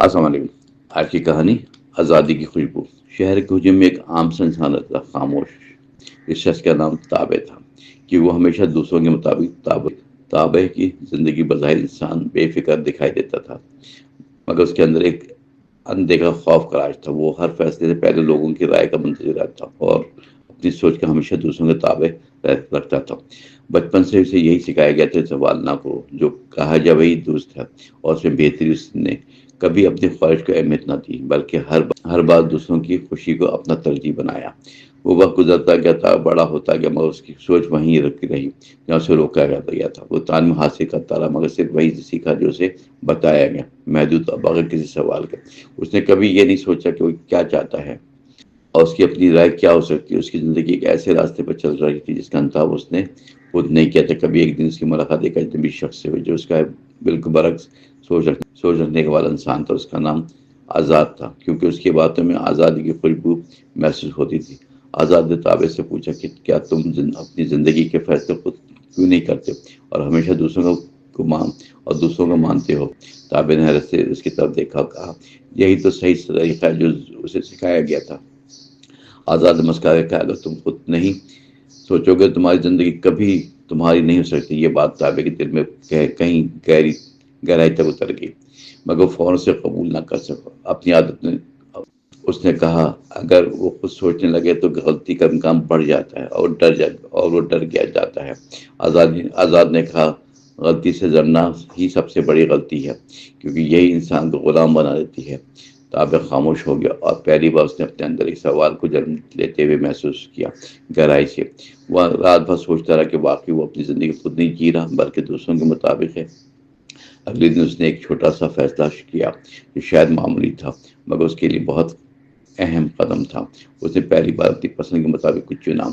السلام علیکم۔ آج کی کہانی آزادی کی خوشبو۔ شہر کے ہجوم میں ایک عام سا انسان رہتا تھا، خاموش۔ اس شخص کا نام تابع تھا کہ وہ ہمیشہ دوسروں کے مطابق تابع کی زندگی بظاہر انسان بے فکر دکھائی دیتا تھا، مگر اس کے اندر ایک اندیکھا خوف کا راج تھا۔ وہ ہر فیصلے سے پہلے لوگوں کی رائے کا منتظر رہتا اور اپنی سوچ کا ہمیشہ دوسروں کے تابع رکھتا تھا۔ بچپن سے اسے یہی سکھایا گیا تھا، سوال نہ کرو، جو کہا جائے وہی درست ہے، اور اس میں بہتری اس نے کبھی اپنی خواہش کو اہمیت نہ دی، بلکہ ہر بار دوسروں کی خوشی کو اپنا ترجیح بنایا۔ وہ وقت گزرتا گیا تھا، بڑا ہوتا گیا، مگر اس کی سوچ وہیں رکھی رہی جہاں اسے روکا گیا تھا۔ وہ تعلیم حاصل کرتا رہا، مگر صرف وہی سیکھا جو اسے بتایا گیا، محدود بغیر کسی سوال کے۔ اس نے کبھی یہ نہیں سوچا کہ وہ کیا چاہتا ہے اور اس کی اپنی رائے کیا ہو سکتی ہے۔ اس کی زندگی ایک ایسے راستے پر چل رہی تھی جس کا انتخاب اس نے خود نہیں کیا تھا۔ کبھی ایک دن اس کی ملاقات ایک اجنبی شخص سے ہوئی جو اس کا بالکل برعکس سوچ رکھنے والا انسان تھا۔ اس کا نام آزاد تھا، کیونکہ اس کی باتوں میں آزادی کی خوشبو محسوس ہوتی تھی۔ آزاد نے تابع سے پوچھا کہ کیا تم اپنی زندگی کے فیصلے خود کیوں نہیں کرتے اور ہمیشہ دوسروں کو مانتے ہو؟ تابع نے حیرت سے اس کی طرف دیکھا اور کہا، یہی تو صحیح طریقہ ہے جو اسے سکھایا گیا تھا۔ آزاد نے مسکرا کے کہا، اگر تم خود نہیں سوچو گے تمہاری زندگی کبھی تمہاری نہیں ہو سکتی۔ یہ بات تابع کے دل میں کہیں گہرائی تک اتر گئی، مگر وہ فوراً سے قبول نہ کر سکا۔ اپنی عادت نے اس نے کہا، اگر وہ خود سوچنے لگے تو غلطی کا امکان بڑھ جاتا ہے اور وہ ڈر گیا جاتا ہے۔ آزاد نے کہا، غلطی سے ڈرنا ہی سب سے بڑی غلطی ہے، کیونکہ یہی انسان کو غلام بنا دیتی ہے۔ تابع خاموش ہو گیا اور پہلی بار اس نے اپنے اندر ایک سوال کو جنم لیتے ہوئے محسوس کیا، گہرائی سے۔ وہ رات بھر سوچتا رہا کہ واقعی وہ اپنی زندگی خود نہیں جی رہا بلکہ دوسروں کے مطابق ہے۔ اگلے دن اس نے ایک چھوٹا سا فیصلہ کیا جو شاید معمولی تھا، مگر اس کے لیے بہت اہم قدم تھا۔ اس نے پہلی بار اپنی پسند کے مطابق کچھ چنا،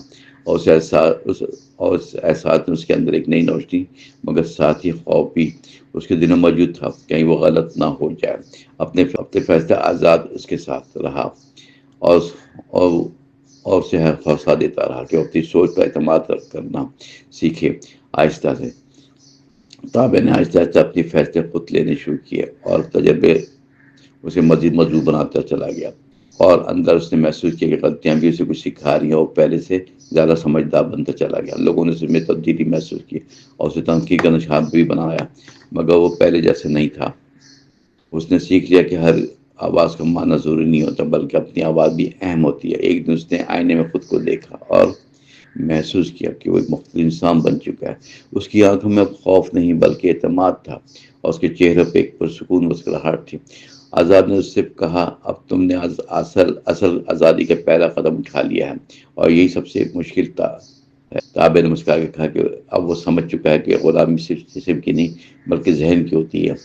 اور اس احساس میں اس کے اندر ایک نئی روشنی مگر ساتھ ہی خوف بھی اس کے دل میں موجود تھا، کہیں وہ غلط نہ ہو جائے۔ اپنے فیصلے آزاد اس کے ساتھ رہا اور اسے حوصلہ دیتا رہا کہ وہ اپنی سوچ پر اعتماد کرنا سیکھے۔ آہستہ سے تابع نے آہستہ اپنی فیصلے خود لینے شروع کیے اور تجربے اسے مزید مضبوط بناتا چلا گیا، اور اندر اس نے محسوس کیا کہ غلطیاں بھی اسے کچھ سکھا رہی ہیں، اور پہلے سے زیادہ سمجھدار بنتا چلا گیا۔ لوگوں نے اس میں تبدیلی محسوس کی اور اسے تنقید کا نشان بھی بنایا، مگر وہ پہلے جیسے نہیں تھا۔ اس نے سیکھ لیا کہ ہر آواز کا معنی ضروری نہیں ہوتا، بلکہ اپنی آواز بھی اہم ہوتی ہے۔ ایک دن اس نے آئینے میں خود کو دیکھا اور محسوس کیا کہ وہ ایک مختلف انسان بن چکا ہے۔ اس کی آنکھوں میں اب خوف نہیں بلکہ اعتماد تھا، اور اس کے چہرے پہ ایک پرسکون مسکراہٹ تھی۔ آزاد نے اس سے کہا، اب تم نے اصل آزادی کا پہلا قدم اٹھا لیا ہے، اور یہی سب سے مشکل تھا۔ تابع نے مسکرا کے کہا کہ اب وہ سمجھ چکا ہے کہ غلامی صرف جسم کی نہیں بلکہ ذہن کی ہوتی ہے،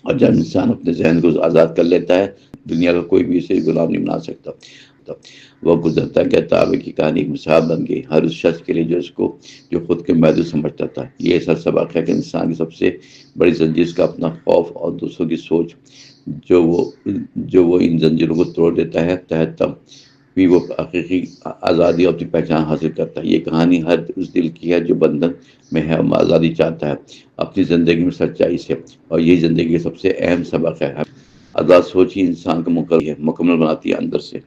اور جب انسان اپنے ذہن کو آزاد کر لیتا ہے، دنیا کا کوئی بھی اسے غلام نہیں بنا سکتا۔ وہ گزرتا گیا، تابع کی کہانی ایک مثال بن گئی ہر اس شخص کے لیے جو خود کے محدود سمجھتا تھا۔ یہ ایسا سبق ہے کہ انسان کی سب سے بڑی زنجیر اس کا اپنا خوف اور دوسروں کی سوچ، جو وہ ان زنجیروں کو توڑ دیتا ہے، تب بھی وہ حقیقی آزادی اور اپنی پہچان حاصل کرتا ہے۔ یہ کہانی ہر اس دل کی ہے جو بندھن میں ہے اور آزادی چاہتا ہے اپنی زندگی میں سچائی سے، اور یہی زندگی کا سب سے اہم سبق ہے۔ آزاد سوچ ہی انسان کو مکمل بناتی ہے اندر سے۔